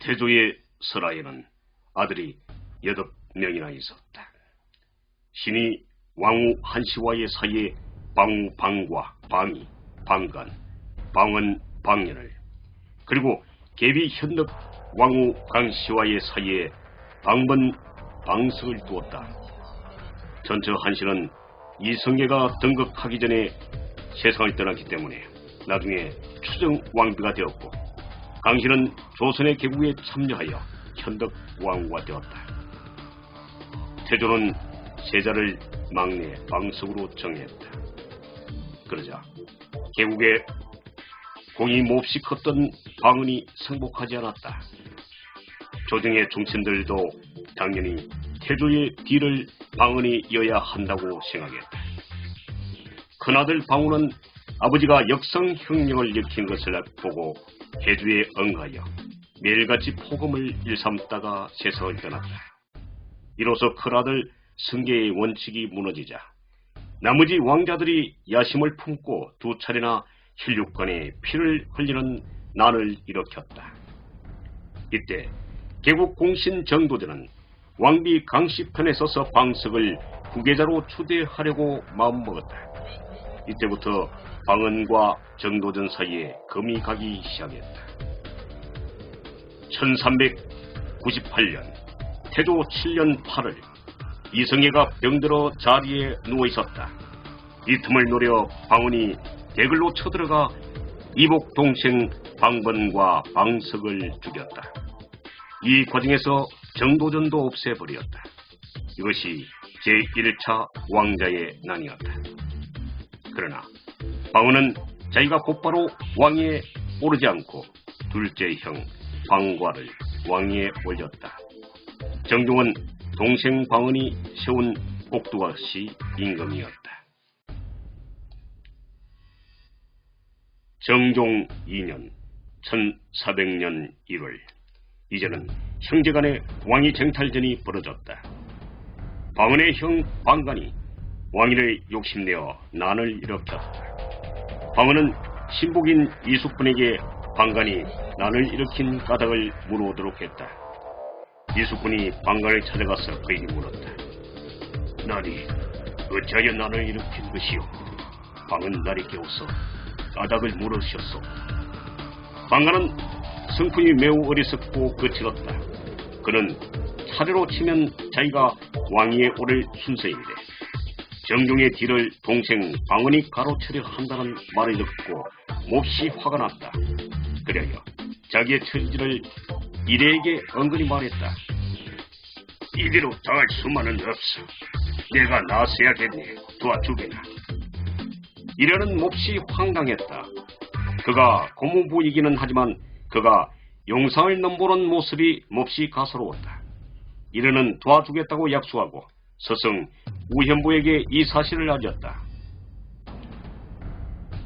태조의 설하에는 아들이 8명이나 있었다. 신이 왕후 한씨와의 사이에 방우 방과 방이, 방간, 방은 방년을, 그리고 계비 현덕 왕후 강씨와의 사이에 방번 방석을 두었다. 전처 한씨는 이성계가 등극하기 전에 세상을 떠났기 때문에 나중에 추정 왕비가 되었고, 강씨는 조선의 개국에 참여하여 현덕 왕후가 되었다. 태조는 세자를 막내 방석으로 정했다. 그러자 개국에 공이 몹시 컸던 방은이 승복하지 않았다. 조정의 중신들도 당연히 태조의 뒤를 방은이 이어야 한다고 생각했다. 큰아들 방우는 아버지가 역성혁명을 일으킨 것을 보고 해주에 응하여 매일같이 포금을 일삼다가 세상을 떠났다. 이로써 큰아들 승계의 원칙이 무너지자 나머지 왕자들이 야심을 품고 2차례나 혈육관에 피를 흘리는 난을 일으켰다. 이때 개국 공신 정도전은 왕비 강씨 편에 서서 방석을 후계자로 추대하려고 마음먹었다. 이때부터 방은과 정도전 사이에 금이 가기 시작했다. 1398년 태조 7년 8월 이성계가 병들어 자리에 누워있었다. 이 틈을 노려 방은이 대글로 쳐들어가 이복 동생 방번과 방석을 죽였다. 이 과정에서 정도전도 없애버렸다. 이것이 제1차 왕자의 난이었다. 그러나 방은은 자기가 곧바로 왕위에 오르지 않고 둘째 형 방과를 왕위에 올렸다. 정종은 동생 방은이 세운 꼭두각시 임금이었다. 정종 2년 1400년 1월 이제는 형제간의 왕위 쟁탈전이 벌어졌다. 방은의 형 방간이 왕위를 욕심내어 난을 일으켰다. 방은은 신복인 이숙분에게 방간이 난을 일으킨 까닭을 물어오도록 했다. 이숙분이 방간을 찾아가서 그에게 물었다. 난이 어찌하여 난을 일으킨 것이오? 방은 날이 깨워서 까닭을 물으셨소. 방간은 성품이 매우 어리석고 거칠었다. 그는 차례로 치면 자기가 왕위에 오를 순서인데 정종의 뒤를 동생 방은이 가로채려 한다는 말을 듣고 몹시 화가 났다. 그래야 자기의 처지를 이래에게 은근히 말했다. 이대로 당할 수만은 없어. 내가 나서야겠네. 도와주게나. 이래는 몹시 황당했다. 그가 고무부이기는 하지만 그가 용상을 넘보는 모습이 몹시 가소로웠다. 이래는 도와주겠다고 약속하고 스승 우현부에게 이 사실을 알렸다.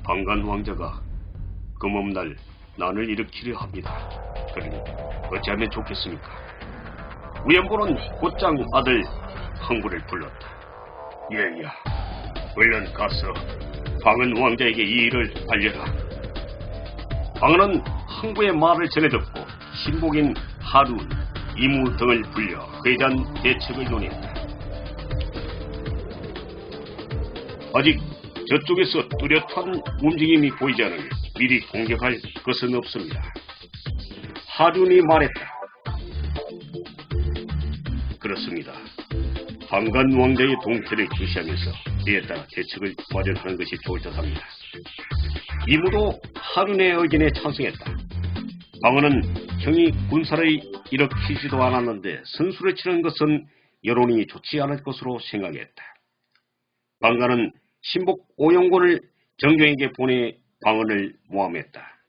방간 왕자가 금음날 난을 일으키려 합니다. 그러니 어찌하면 좋겠습니까? 우현부는 곧장 아들 흥부를 불렀다. 얘야, 얼른 가서 방은 왕자에게 이 일을 알려라. 방은은 흥부의 말을 전해 듣고 신복인 하루, 이무 등을 불려 그에 대한 대책을 논의했다. 아직 저쪽에서 뚜렷한 움직임이 보이지 않으니 미리 공격할 것은 없습니다. 하륜이 말했다. 그렇습니다. 방간 왕자의 동태를 주시하면서 이에 따라 대책을 마련하는 것이 좋을 듯합니다. 이무도 하륜의 의견에 찬성했다. 방은은 형이 군사를 일으키지도 않았는데 선수를 치는 것은 여론이 좋지 않을 것으로 생각했다. 방간은 신복 오영곤을 정종에게 보내 방은을 모함했다.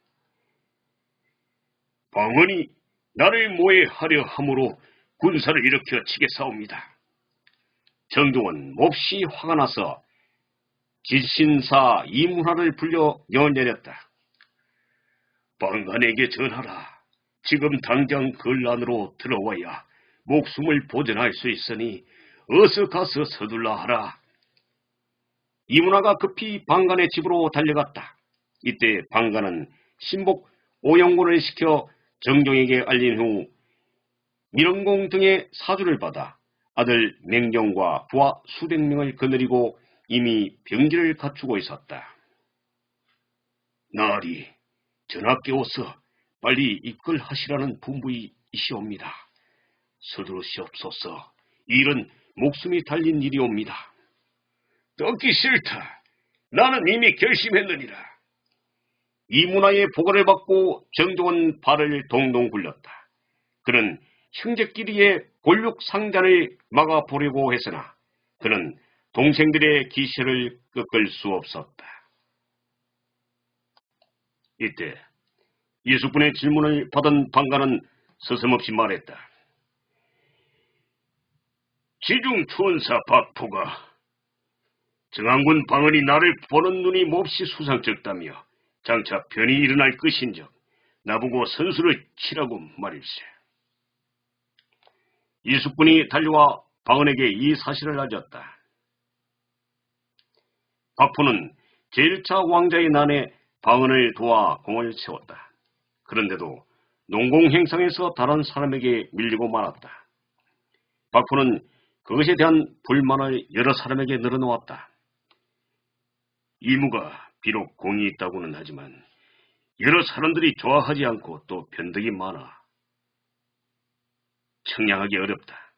방은이 나를 모해하려 함으로 군사를 일으켜 치겠사옵니다. 정종은 몹시 화가 나서 지신사 이문화를 불려 명을 내렸다. 방간에게 전하라. 지금 당장 걸란으로 들어와야 목숨을 보전할 수 있으니 어서 가서 서둘러 하라. 이문화가 급히 방간의 집으로 달려갔다. 이때 방간은 신복 오영곤을 시켜 정종에게 알린 후 밀원공 등의 사주를 받아 아들 맹경과 부하 수백 명을 거느리고 이미 병기를 갖추고 있었다. 나으리, 전하 깨워서 빨리 입걸하시라는 분부이시옵니다. 서두르시옵소서. 이 일은 목숨이 달린 일이옵니다. 듣기 싫다. 나는 이미 결심했느니라. 이문화의 보고를 받고 정종은 발을 동동 굴렸다. 그는 형제끼리의 골육 상잔을 막아보려고 했으나 그는 동생들의 기세를 꺾을 수 없었다. 이때 이숙분의 질문을 받은 방관은 서슴없이 말했다. 지중 천사 박포가 정한군 방언이 나를 보는 눈이 몹시 수상쩍다며 장차 변이 일어날 것인즉 나보고 선수를 치라고 말일세. 이숙군이 달려와 방언에게 이 사실을 알렸다. 박포는 제1차 왕자의 난에 방언을 도와 공을 세웠다. 그런데도 농공행상에서 다른 사람에게 밀리고 말았다. 박포는 그것에 대한 불만을 여러 사람에게 늘어놓았다. 이무가 비록 공이 있다고는 하지만 여러 사람들이 좋아하지 않고 또 변덕이 많아 청량하기 어렵다.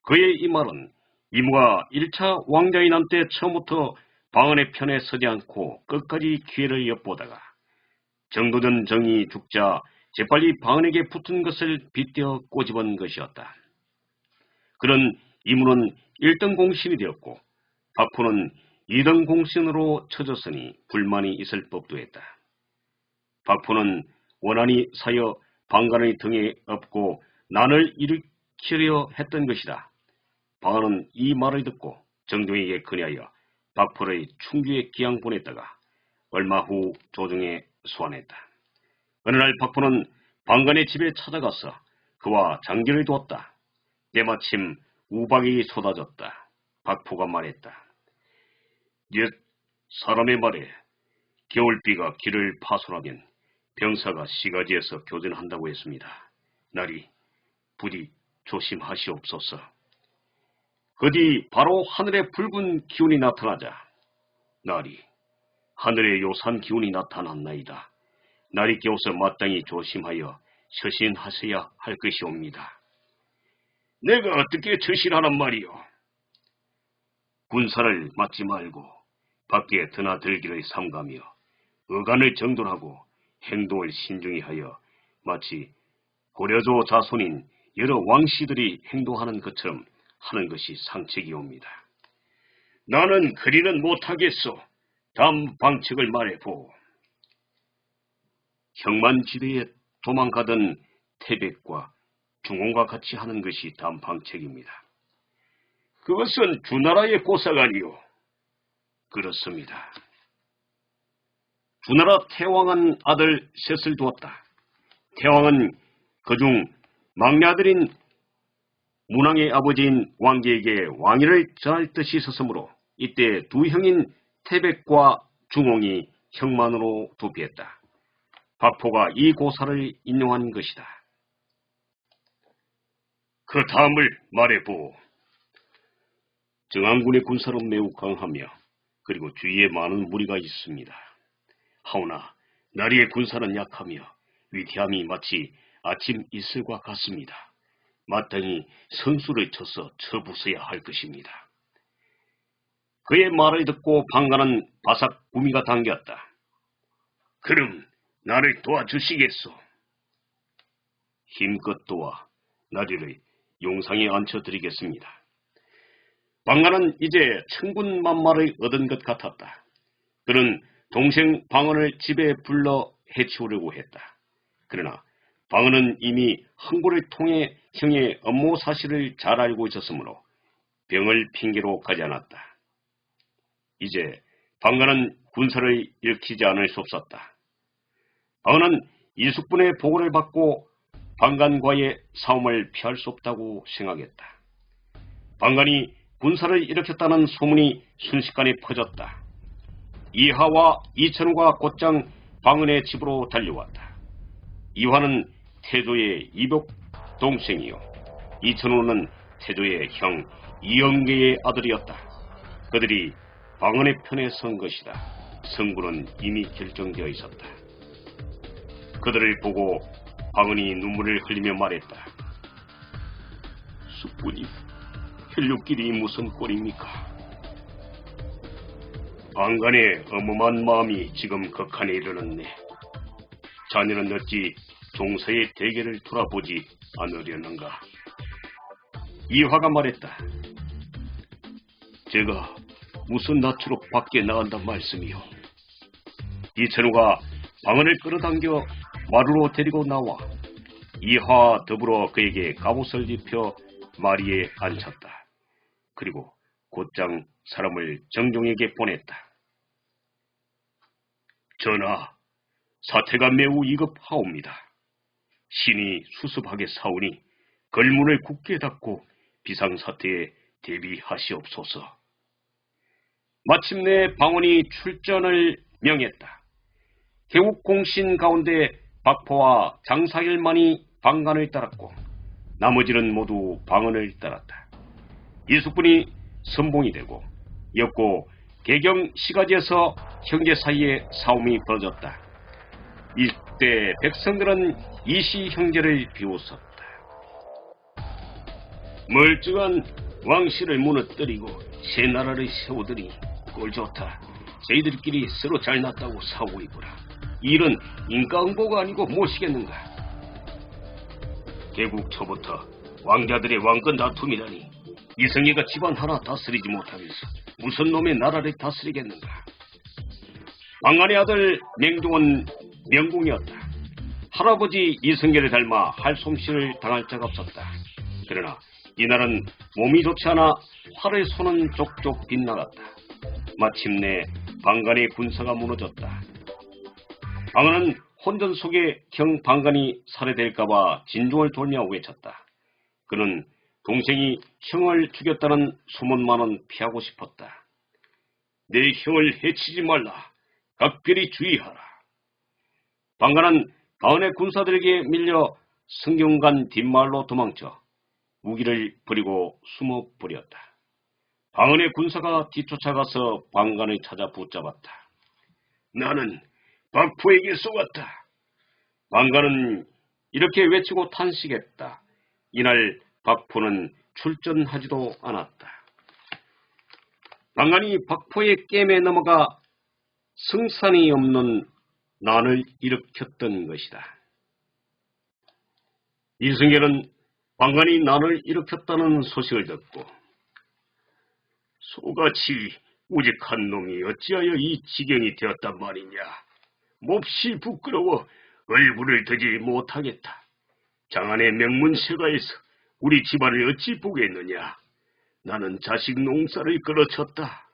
그의 이 말은 이무가 1차 왕자의 난 때 처음부터 방언의 편에 서지 않고 끝까지 기회를 엿보다가 정도전 정이 죽자 재빨리 방언에게 붙은 것을 빗대어 꼬집은 것이었다. 그런 이무는 1등 공신이 되었고 박포는 2등 공신으로 쳐졌으니 불만이 있을 법도 했다. 박포는 원한이 사여 방관의 등에 업고 난을 일으키려 했던 것이다. 방관은 이 말을 듣고 정종에게 건의하여 박포를 충주에 기양 보냈다가 얼마 후 조정에 소환했다. 어느 날 박포는 방관의 집에 찾아가서 그와 장기를 두었다. 때마침 우박이 쏟아졌다. 박포가 말했다. 옛 사람의 말에 겨울비가 길을 파손하면 병사가 시가지에서 교전한다고 했습니다. 나리 부디 조심하시옵소서. 그 뒤 바로 하늘에 붉은 기운이 나타나자 나리 하늘에 요산 기운이 나타났나이다. 나리께서 마땅히 조심하여 처신하셔야 할 것이옵니다. 내가 어떻게 처신하란 말이오? 군사를 맞지 말고 밖에 드나들기를 삼가며 어간을 정돈하고 행동을 신중히 하여 마치 고려조 자손인 여러 왕씨들이 행동하는 것처럼 하는 것이 상책이옵니다. 나는 그리는 못하겠소. 다음 방책을 말해보. 형만지대에 도망가던 태백과 중홍과 같이 하는 것이 다음 방책입니다. 그것은 주나라의 고사가니요. 그렇습니다. 주나라 태왕은 아들 셋을 두었다. 태왕은 그중 막내 아들인 문왕의 아버지인 왕계에게 왕위를 전할 뜻이 있었으므로 이때 두 형인 태백과 중홍이 형만으로 도피했다. 박포가 이 고사를 인용한 것이다. 그 다음을 말해보. 정한군의 군사는 매우 강하며 그리고 주위에 많은 무리가 있습니다. 하오나 나리의 군사는 약하며 위태함이 마치 아침 이슬과 같습니다. 마땅히 선수를 쳐서 쳐부숴야 할 것입니다. 그의 말을 듣고 방관은 바삭 구미가 당겼다. 그럼 나를 도와주시겠소? 힘껏 도와 나리를 용상에 앉혀드리겠습니다. 방관은 이제 천군만마를 얻은 것 같았다. 그는 동생 방언을 집에 불러 해치우려고 했다. 그러나 방언은 이미 항구를 통해 형의 업무 사실을 잘 알고 있었으므로 병을 핑계로 가지 않았다. 이제 방관은 군사를 일으키지 않을 수 없었다. 방언은 이숙분의 보고를 받고 방관과의 싸움을 피할 수 없다고 생각했다. 방관이 군사를 일으켰다는 소문이 순식간에 퍼졌다. 이하와 이천우가 곧장 방은의 집으로 달려왔다. 이화는 태조의 이복 동생이요, 이천호는 태조의 형 이영계의 아들이었다. 그들이 방은의 편에 선 것이다. 승부는 이미 결정되어 있었다. 그들을 보고 방은이 눈물을 흘리며 말했다. 숙부님, 혈육길이 무슨 꼴입니까? 방간의 엄엄한 마음이 지금 극한에 이르렀네. 자네는 어찌 종사의 대계를 돌아보지 않으려는가? 이화가 말했다. 제가 무슨 낯으로 밖에 나간단 말씀이요. 이천우가 방은을 끌어당겨 마루로 데리고 나와 이화와 더불어 그에게 갑옷을 입혀 마리에 앉혔다. 그리고 곧장 사람을 정종에게 보냈다. 전하, 사태가 매우 위급하옵니다. 신이 수습하게 사오니 걸문을 굳게 닫고 비상사태에 대비하시옵소서. 마침내 방언이 출전을 명했다. 개국공신 가운데 박포와 장사일만이 방간을 따랐고 나머지는 모두 방언을 따랐다. 이숙군이 선봉이 되고 였고 개경 시가지에서 형제 사이에 싸움이 벌어졌다. 이때 백성들은 이시 형제를 비웃었다. 멀쩡한 왕실을 무너뜨리고 새 나라를 세우더니 꼴 좋다. 저희들끼리 서로 잘났다고 사고 있구나. 일은 인과응보가 아니고 무엇이겠는가. 개국 초부터 왕자들의 왕권 다툼이라니 이성계가 집안 하나 다스리지 못하면서 무슨 놈의 나라를 다스리겠는가. 방간의 아들 맹종은 명궁이었다. 할아버지 이성계를 닮아 할솜씨를 당할 자가 없었다. 그러나 이날은 몸이 좋지 않아 활을 쏘는 족족 빗나갔다. 마침내 방간의 군사가 무너졌다. 방은은 혼전 속에 형 방간이 살해될까봐 진종을 돌며 외쳤다. 그는 동생이 형을 죽였다는 소문만은 피하고 싶었다. 내 형을 해치지 말라. 각별히 주의하라. 방간은 방은의 군사들에게 밀려 승경간 뒷마을로 도망쳐 무기를 버리고 숨어 버렸다. 방은의 군사가 뒤쫓아가서 방간을 찾아 붙잡았다. 나는 박포에게 쏘았다. 방간은 이렇게 외치고 탄식했다. 이날 박포는 출전하지도 않았다. 방간이 박포의 깸에 넘어가 승산이 없는 난을 일으켰던 것이다. 이승계는 방간이 난을 일으켰다는 소식을 듣고 소같이 우직한 놈이 어찌하여 이 지경이 되었단 말이냐. 몹시 부끄러워 얼굴을 드지 못하겠다. 장안의 명문세가에서 우리 집안을 어찌 보겠느냐. 나는 자식 농사를 끌어쳤다.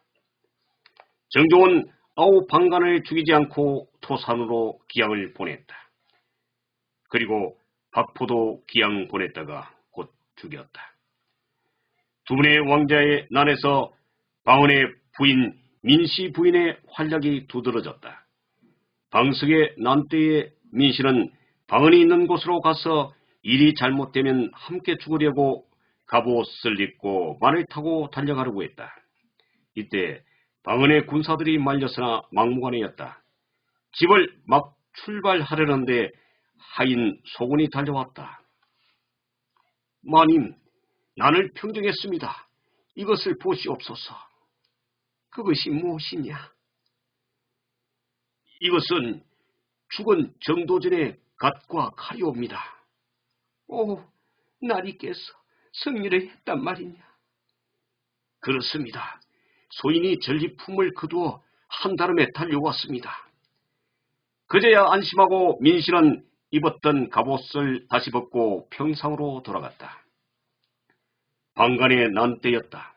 정종은 아우 방간을 죽이지 않고 토산으로 기양을 보냈다. 그리고 박포도 기양 보냈다가 곧 죽였다. 두 분의 왕자의 난에서 방언의 부인 민씨 부인의 활약이 두드러졌다. 방석의 난 때에 민씨는 방언이 있는 곳으로 가서 일이 잘못되면 함께 죽으려고 갑옷을 입고 말을 타고 달려가려고 했다. 이때 방언의 군사들이 말렸으나 막무가내였다. 집을 막 출발하려는데 하인 소군이 달려왔다. 마님, 난을 평정했습니다. 이것을 보시옵소서. 그것이 무엇이냐? 이것은 죽은 정도전의 갓과 칼이옵니다. 오, 나리께서 승리를 했단 말이냐? 그렇습니다. 소인이 전리품을 거두어 한달음에 달려왔습니다. 그제야 안심하고 민씨는 입었던 갑옷을 다시 벗고 평상으로 돌아갔다. 방간의 난때였다.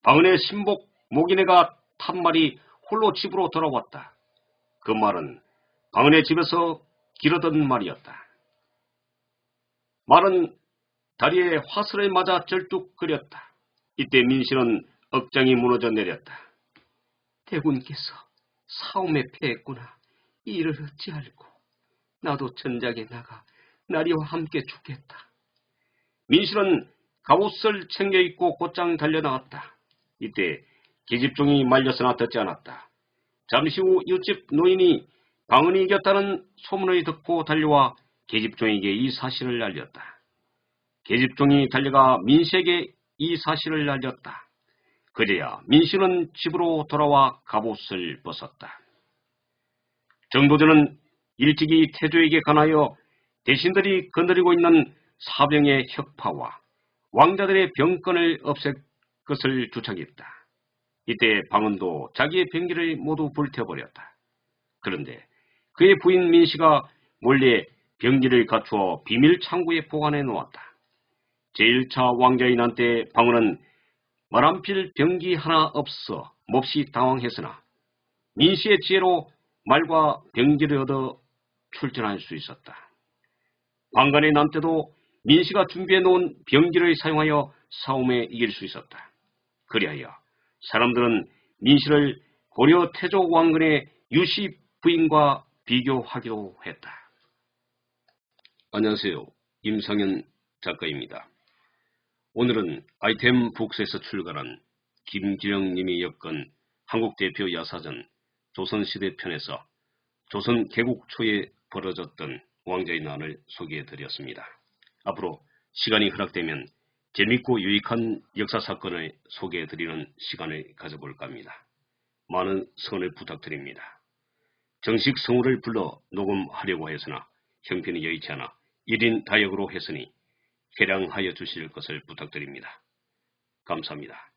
방은의 신복 목인애가 탄 말이 홀로 집으로 돌아왔다. 그 말은 방은의 집에서 기르던 말이었다. 말은 다리에 화살을 맞아 절뚝거렸다. 이때 민씨는 억장이 무너져 내렸다. 대군께서 사움에 패했구나. 이를 어찌할꼬. 나도 전장에 나가 나리와 함께 죽겠다. 민실은 갑옷을 챙겨 입고 곧장 달려나갔다. 이때 계집종이 말렸으나 듣지 않았다. 잠시 후 이웃집 노인이 방언이 이겼다는 소문을 듣고 달려와 계집종에게 이 사실을 알렸다. 계집종이 달려가 민씨에게 이 사실을 알렸다. 그제야 민씨는 집으로 돌아와 갑옷을 벗었다. 정도전은 일찍이 태조에게 관하여 대신들이 거느리고 있는 사병의 혁파와 왕자들의 병권을 없앨 것을 주창했다. 이때 방언도 자기의 병기를 모두 불태워버렸다. 그런데 그의 부인 민씨가 몰래 병기를 갖추어 비밀 창고에 보관해 놓았다. 제1차 왕자의 난 때 방언은 말 한 필 병기 하나 없어 몹시 당황했으나 민씨의 지혜로 말과 병기를 얻어 출전할 수 있었다. 방간의 난 때도 민씨가 준비해 놓은 병기를 사용하여 싸움에 이길 수 있었다. 그리하여 사람들은 민씨를 고려 태조 왕건의 유씨 부인과 비교하기도 했다. 안녕하세요. 임상현 작가입니다. 오늘은 아이템 북스에서 출간한 김기령님이 엮은 한국 대표 야사전 조선시대 편에서 조선 개국 초에 벌어졌던 왕자의 난을 소개해드렸습니다. 앞으로 시간이 허락되면 재밌고 유익한 역사 사건을 소개해드리는 시간을 가져볼까 합니다. 많은 성원을 부탁드립니다. 정식 성우를 불러 녹음하려고 했으나 형편이 여의치 않아 1인 다역으로 했으니 개량하여 주실 것을 부탁드립니다. 감사합니다.